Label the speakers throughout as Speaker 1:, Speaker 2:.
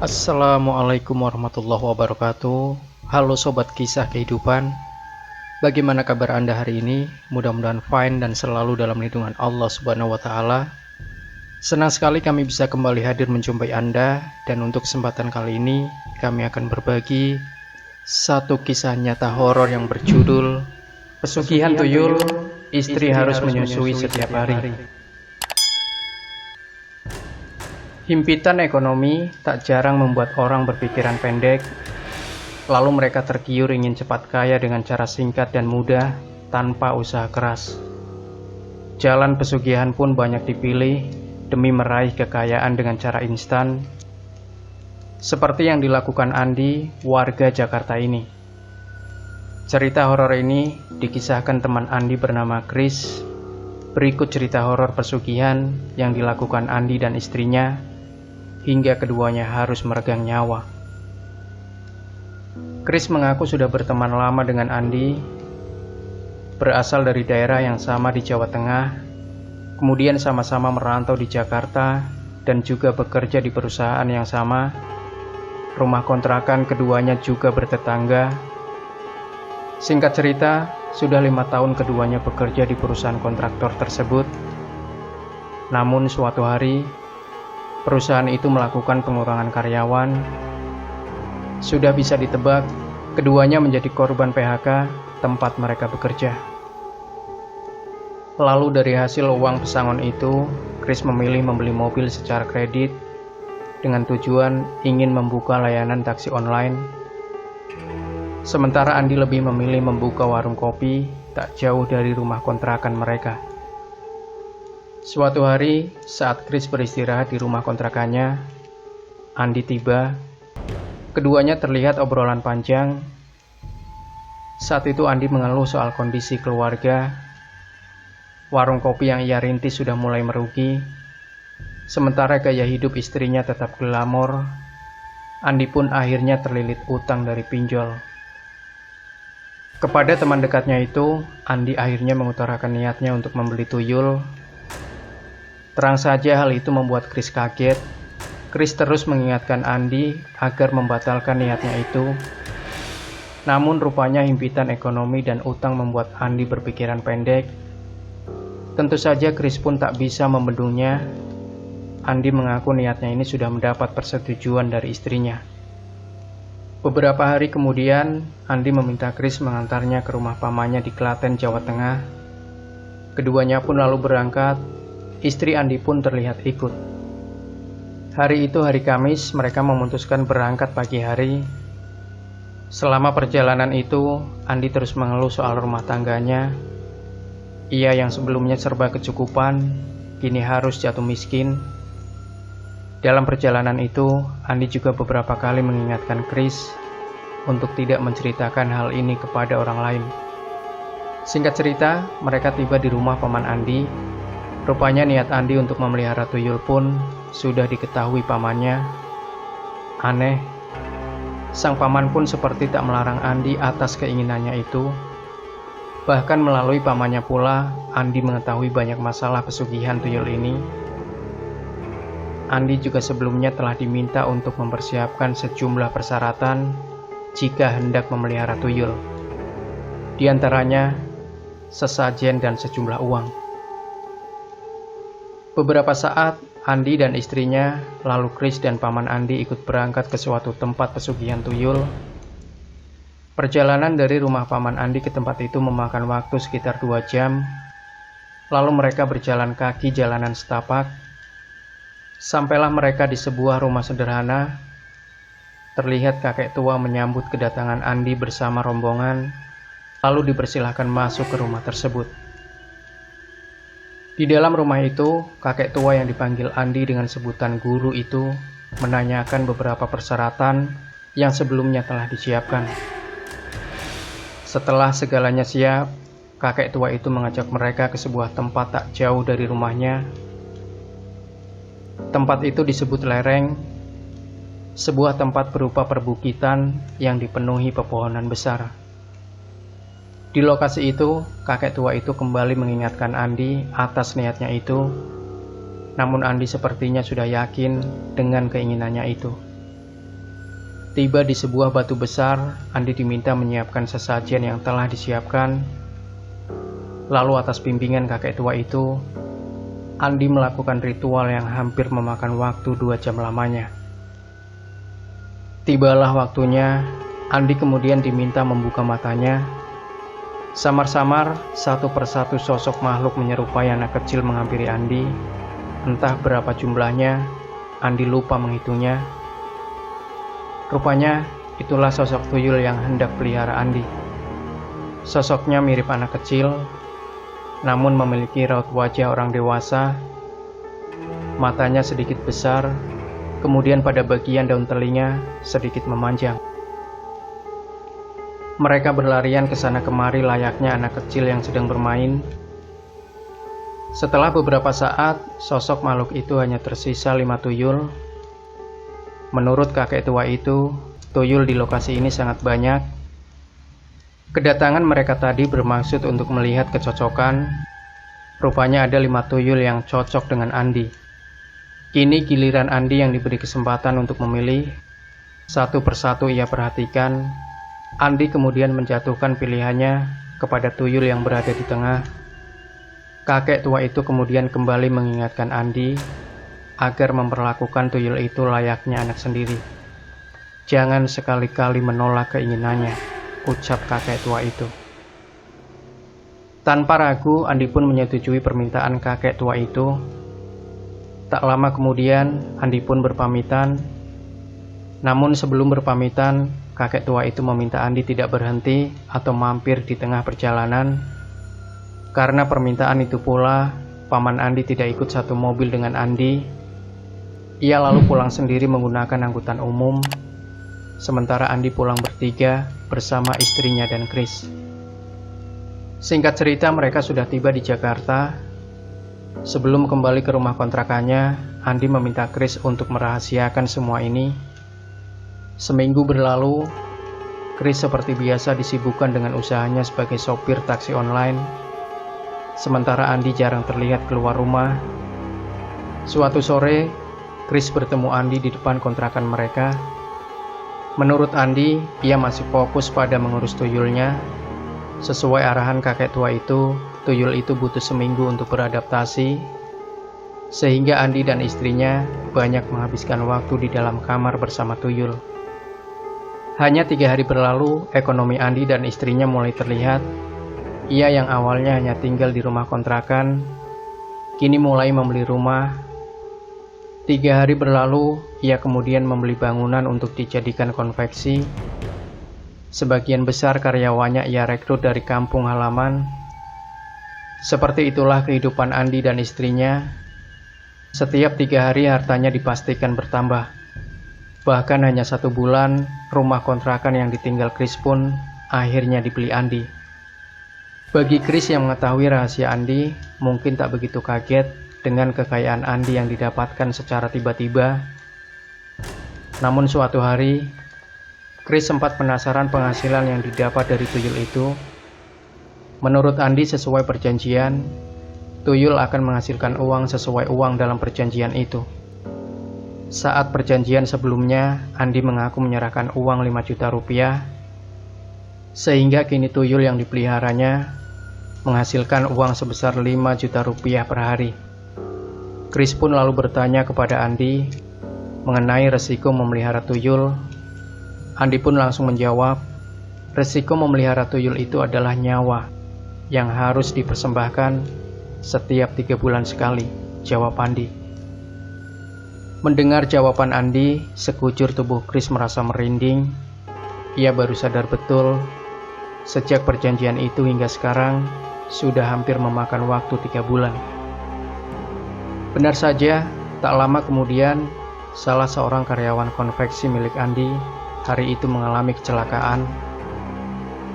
Speaker 1: Assalamualaikum warahmatullahi wabarakatuh. Halo sobat kisah kehidupan. Bagaimana kabar Anda hari ini? Mudah-mudahan fine dan selalu dalam lindungan Allah Subhanahu wa taala. Senang sekali kami bisa kembali hadir menjumpai Anda, dan untuk kesempatan kali ini kami akan berbagi satu kisah nyata horor yang berjudul Pesugihan Tuyul, Istri Harus Menyusui Setiap Hari. Himpitan ekonomi tak jarang membuat orang berpikiran pendek, lalu mereka tergiur ingin cepat kaya dengan cara singkat dan mudah tanpa usaha keras. Jalan pesugihan pun banyak dipilih demi meraih kekayaan dengan cara instan, seperti yang dilakukan Andi, warga Jakarta ini. Cerita horor ini dikisahkan teman Andi bernama Chris. Berikut cerita horor pesugihan yang dilakukan Andi dan istrinya hingga keduanya harus meregang nyawa. Chris mengaku sudah berteman lama dengan Andi, berasal dari daerah yang sama di Jawa Tengah, kemudian sama-sama merantau di Jakarta dan juga bekerja di perusahaan yang sama. Rumah kontrakan keduanya juga bertetangga. Singkat cerita, sudah 5 tahun keduanya bekerja di perusahaan kontraktor tersebut. Namun suatu hari, perusahaan itu melakukan pengurangan karyawan. Sudah bisa ditebak, keduanya menjadi korban PHK tempat mereka bekerja. Lalu dari hasil uang pesangon itu, Chris memilih membeli mobil secara kredit dengan tujuan ingin membuka layanan taksi online. Sementara Andi lebih memilih membuka warung kopi tak jauh dari rumah kontrakan mereka. Suatu hari, saat Chris beristirahat di rumah kontrakannya, Andi tiba. Keduanya terlihat obrolan panjang. Saat itu Andi mengeluh soal kondisi keluarga. Warung kopi yang ia rintis sudah mulai merugi. Sementara gaya hidup istrinya tetap glamor. Andi pun akhirnya terlilit utang dari pinjol. Kepada teman dekatnya itu, Andi akhirnya mengutarakan niatnya untuk membeli tuyul. Terang saja hal itu membuat Chris kaget. Chris terus mengingatkan Andi agar membatalkan niatnya itu. Namun rupanya himpitan ekonomi dan utang membuat Andi berpikiran pendek. Tentu saja Chris pun tak bisa membendungnya. Andi mengaku niatnya ini sudah mendapat persetujuan dari istrinya. Beberapa hari kemudian, Andi meminta Chris mengantarnya ke rumah pamannya di Klaten, Jawa Tengah. Keduanya pun lalu berangkat. Istri Andi pun terlihat ikut. Hari itu hari Kamis, mereka memutuskan berangkat pagi hari. Selama perjalanan itu, Andi terus mengeluh soal rumah tangganya. Ia yang sebelumnya serba kecukupan, kini harus jatuh miskin. Dalam perjalanan itu, Andi juga beberapa kali mengingatkan Chris untuk tidak menceritakan hal ini kepada orang lain. Singkat cerita, mereka tiba di rumah paman Andi. Rupanya niat Andi untuk memelihara tuyul pun sudah diketahui pamannya. Aneh, sang paman pun seperti tak melarang Andi atas keinginannya itu. Bahkan melalui pamannya pula, Andi mengetahui banyak masalah pesugihan tuyul ini. Andi juga sebelumnya telah diminta untuk mempersiapkan sejumlah persyaratan jika hendak memelihara tuyul. Di antaranya, sesajen dan sejumlah uang. Beberapa saat, Andi dan istrinya, lalu Chris dan paman Andi ikut berangkat ke suatu tempat pesugihan tuyul. Perjalanan dari rumah paman Andi ke tempat itu memakan waktu sekitar 2 jam. Lalu mereka berjalan kaki jalanan setapak. Sampailah mereka di sebuah rumah sederhana. Terlihat kakek tua menyambut kedatangan Andi bersama rombongan, lalu dipersilahkan masuk ke rumah tersebut. Di dalam rumah itu, kakek tua yang dipanggil Andi dengan sebutan guru itu menanyakan beberapa persyaratan yang sebelumnya telah disiapkan. Setelah segalanya siap, kakek tua itu mengajak mereka ke sebuah tempat tak jauh dari rumahnya. Tempat itu disebut lereng, sebuah tempat berupa perbukitan yang dipenuhi pepohonan besar. Di lokasi itu, kakek tua itu kembali mengingatkan Andi atas niatnya itu. Namun Andi sepertinya sudah yakin dengan keinginannya itu. Tiba di sebuah batu besar, Andi diminta menyiapkan sesajen yang telah disiapkan. Lalu atas bimbingan kakek tua itu, Andi melakukan ritual yang hampir memakan waktu 2 jam lamanya. Tibalah waktunya, Andi kemudian diminta membuka matanya. Samar-samar, satu persatu sosok makhluk menyerupai anak kecil menghampiri Andi. Entah berapa jumlahnya, Andi lupa menghitungnya. Rupanya, itulah sosok tuyul yang hendak pelihara Andi. Sosoknya mirip anak kecil, namun memiliki raut wajah orang dewasa. Matanya sedikit besar, kemudian pada bagian daun telinga sedikit memanjang. Mereka berlarian ke sana kemari layaknya anak kecil yang sedang bermain. Setelah beberapa saat, sosok makhluk itu hanya tersisa 5 tuyul. Menurut kakek tua itu, tuyul di lokasi ini sangat banyak. Kedatangan mereka tadi bermaksud untuk melihat kecocokan. Rupanya ada 5 tuyul yang cocok dengan Andi. Kini giliran Andi yang diberi kesempatan untuk memilih. Satu persatu ia perhatikan. Andi kemudian menjatuhkan pilihannya kepada tuyul yang berada di tengah. Kakek tua itu kemudian kembali mengingatkan Andi agar memperlakukan tuyul itu layaknya anak sendiri. Jangan sekali-kali menolak keinginannya, ucap kakek tua itu. Tanpa ragu, Andi pun menyetujui permintaan kakek tua itu. Tak lama kemudian, Andi pun berpamitan. Namun sebelum berpamitan, kakek tua itu meminta Andi tidak berhenti atau mampir di tengah perjalanan. Karena permintaan itu pula, paman Andi tidak ikut satu mobil dengan Andi. Ia lalu pulang sendiri menggunakan angkutan umum. Sementara Andi pulang bertiga bersama istrinya dan Chris. Singkat cerita, mereka sudah tiba di Jakarta. Sebelum kembali ke rumah kontrakannya, Andi meminta Chris untuk merahasiakan semua ini. Seminggu berlalu, Chris seperti biasa disibukkan dengan usahanya sebagai sopir taksi online. Sementara Andi jarang terlihat keluar rumah. Suatu sore, Chris bertemu Andi di depan kontrakan mereka. Menurut Andi, ia masih fokus pada mengurus tuyulnya. Sesuai arahan kakek tua itu, tuyul itu butuh seminggu untuk beradaptasi. Sehingga Andi dan istrinya banyak menghabiskan waktu di dalam kamar bersama tuyul. Hanya 3 hari berlalu, ekonomi Andi dan istrinya mulai terlihat. Ia yang awalnya hanya tinggal di rumah kontrakan, kini mulai membeli rumah. 3 hari berlalu, ia kemudian membeli bangunan untuk dijadikan konveksi. Sebagian besar karyawannya ia rekrut dari kampung halaman. Seperti itulah kehidupan Andi dan istrinya. Setiap 3 hari hartanya dipastikan bertambah. Bahkan hanya 1 bulan, rumah kontrakan yang ditinggal Chris pun akhirnya dibeli Andi. Bagi Chris yang mengetahui rahasia Andi, mungkin tak begitu kaget dengan kekayaan Andi yang didapatkan secara tiba-tiba. Namun suatu hari, Chris sempat penasaran penghasilan yang didapat dari tuyul itu. Menurut Andi, sesuai perjanjian, tuyul akan menghasilkan uang sesuai uang dalam perjanjian itu. Saat perjanjian sebelumnya, Andi mengaku menyerahkan uang 5 juta rupiah, sehingga kini tuyul yang dipeliharanya menghasilkan uang sebesar 5 juta rupiah per hari. Chris pun lalu bertanya kepada Andi mengenai resiko memelihara tuyul. Andi pun langsung menjawab, resiko memelihara tuyul itu adalah nyawa yang harus dipersembahkan setiap 3 bulan sekali, jawab Andi. Mendengar jawaban Andi, sekujur tubuh Chris merasa merinding. Ia baru sadar betul, sejak perjanjian itu hingga sekarang, sudah hampir memakan waktu 3 bulan. Benar saja, tak lama kemudian, salah seorang karyawan konveksi milik Andi hari itu mengalami kecelakaan.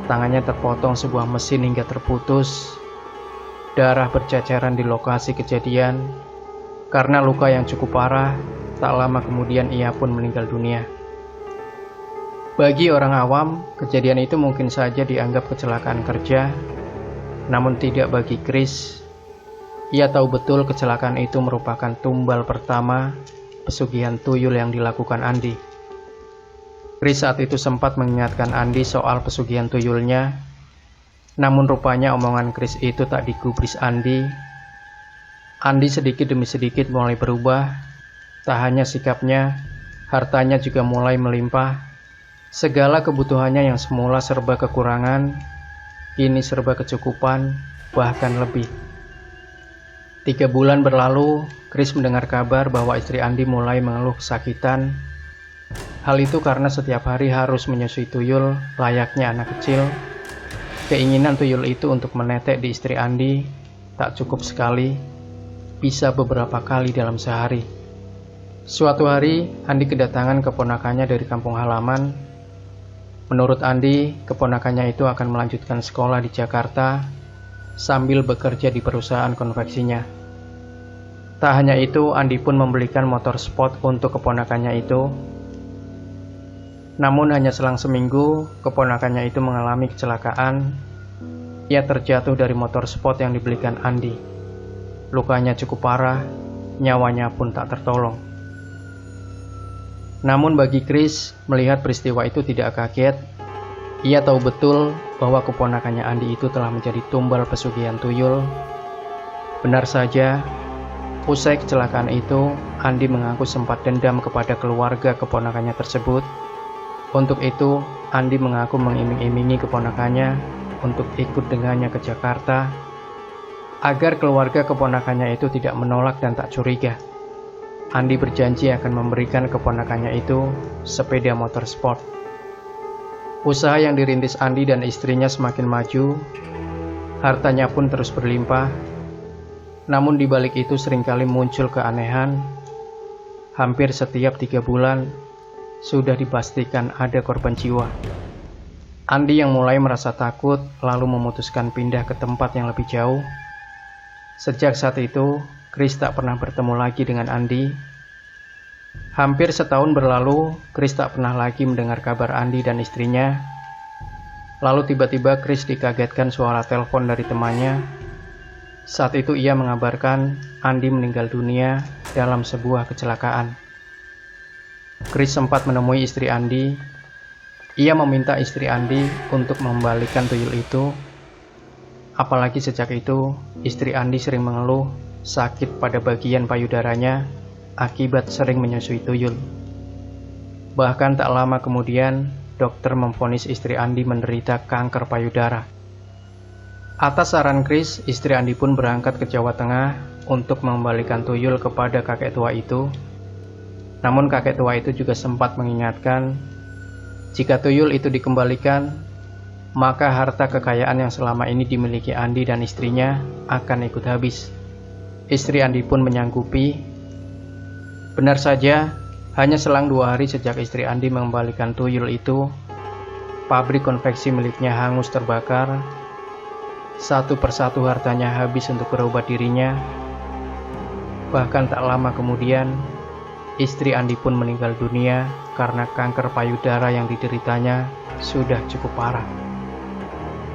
Speaker 1: Tangannya terpotong sebuah mesin hingga terputus. Darah berceceran di lokasi kejadian. Karena luka yang cukup parah, tak lama kemudian ia pun meninggal dunia. Bagi orang awam, kejadian itu mungkin saja dianggap kecelakaan kerja, namun tidak bagi Chris. Ia tahu betul kecelakaan itu merupakan tumbal pertama pesugihan tuyul yang dilakukan Andi. Chris saat itu sempat mengingatkan Andi soal pesugihan tuyulnya, namun rupanya omongan Chris itu tak digubris Andi. Andi sedikit demi sedikit mulai berubah, tak hanya sikapnya, hartanya juga mulai melimpah. Segala kebutuhannya yang semula serba kekurangan, kini serba kecukupan, bahkan lebih. 3 bulan berlalu, Chris mendengar kabar bahwa istri Andi mulai mengeluh kesakitan. Hal itu karena setiap hari harus menyusui tuyul layaknya anak kecil. Keinginan tuyul itu untuk menetek di istri Andi tak cukup sekali, bisa beberapa kali dalam sehari. Suatu hari, Andi kedatangan keponakannya dari kampung halaman. Menurut Andi, keponakannya itu akan melanjutkan sekolah di Jakarta sambil bekerja di perusahaan konveksinya. Tak hanya itu, Andi pun membelikan motor sport untuk keponakannya itu. Namun hanya selang seminggu, keponakannya itu mengalami kecelakaan. Ia terjatuh dari motor sport yang dibelikan Andi. Lukanya cukup parah, nyawanya pun tak tertolong. Namun bagi Chris, melihat peristiwa itu tidak kaget. Ia tahu betul bahwa keponakannya Andi itu telah menjadi tumbal pesugihan tuyul. Benar saja, usai kecelakaan itu, Andi mengaku sempat dendam kepada keluarga keponakannya tersebut. Untuk itu, Andi mengaku mengiming-imingi keponakannya untuk ikut dengannya ke Jakarta, agar keluarga keponakannya itu tidak menolak dan tak curiga. Andi berjanji akan memberikan keponakannya itu sepeda motor sport. Usaha yang dirintis Andi dan istrinya semakin maju, hartanya pun terus berlimpah. Namun di balik itu seringkali muncul keanehan. Hampir setiap 3 bulan, sudah dipastikan ada korban jiwa. Andi yang mulai merasa takut lalu memutuskan pindah ke tempat yang lebih jauh. Sejak saat itu, Chris tak pernah bertemu lagi dengan Andi. Hampir setahun berlalu, Chris tak pernah lagi mendengar kabar Andi dan istrinya. Lalu tiba-tiba Chris dikagetkan suara telepon dari temannya. Saat itu ia mengabarkan Andi meninggal dunia dalam sebuah kecelakaan. Chris sempat menemui istri Andi. Ia meminta istri Andi untuk mengembalikan tuyul itu. Apalagi sejak itu, istri Andi sering mengeluh sakit pada bagian payudaranya akibat sering menyusui tuyul. Bahkan tak lama kemudian, dokter memvonis istri Andi menderita kanker payudara. Atas saran Chris, istri Andi pun berangkat ke Jawa Tengah untuk mengembalikan tuyul kepada kakek tua itu. Namun kakek tua itu juga sempat mengingatkan, jika tuyul itu dikembalikan, maka harta kekayaan yang selama ini dimiliki Andi dan istrinya akan ikut habis. Istri Andi pun menyanggupi. Benar saja, hanya selang 2 hari sejak istri Andi mengembalikan tuyul itu, pabrik konveksi miliknya hangus terbakar. Satu persatu hartanya habis untuk berobat dirinya. Bahkan tak lama kemudian, istri Andi pun meninggal dunia karena kanker payudara yang dideritanya sudah cukup parah.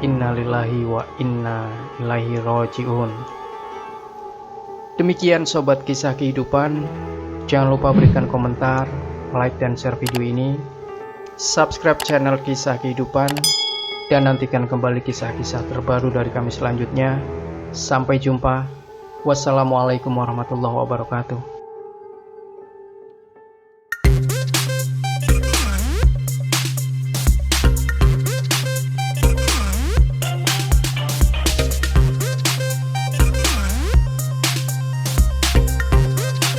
Speaker 1: Innalillahi wa inna ilaihi raji'un. Demikian sobat kisah kehidupan. Jangan lupa berikan komentar, like dan share video ini. Subscribe channel kisah kehidupan dan nantikan kembali kisah-kisah terbaru dari kami selanjutnya. Sampai jumpa. Wassalamualaikum warahmatullahi wabarakatuh.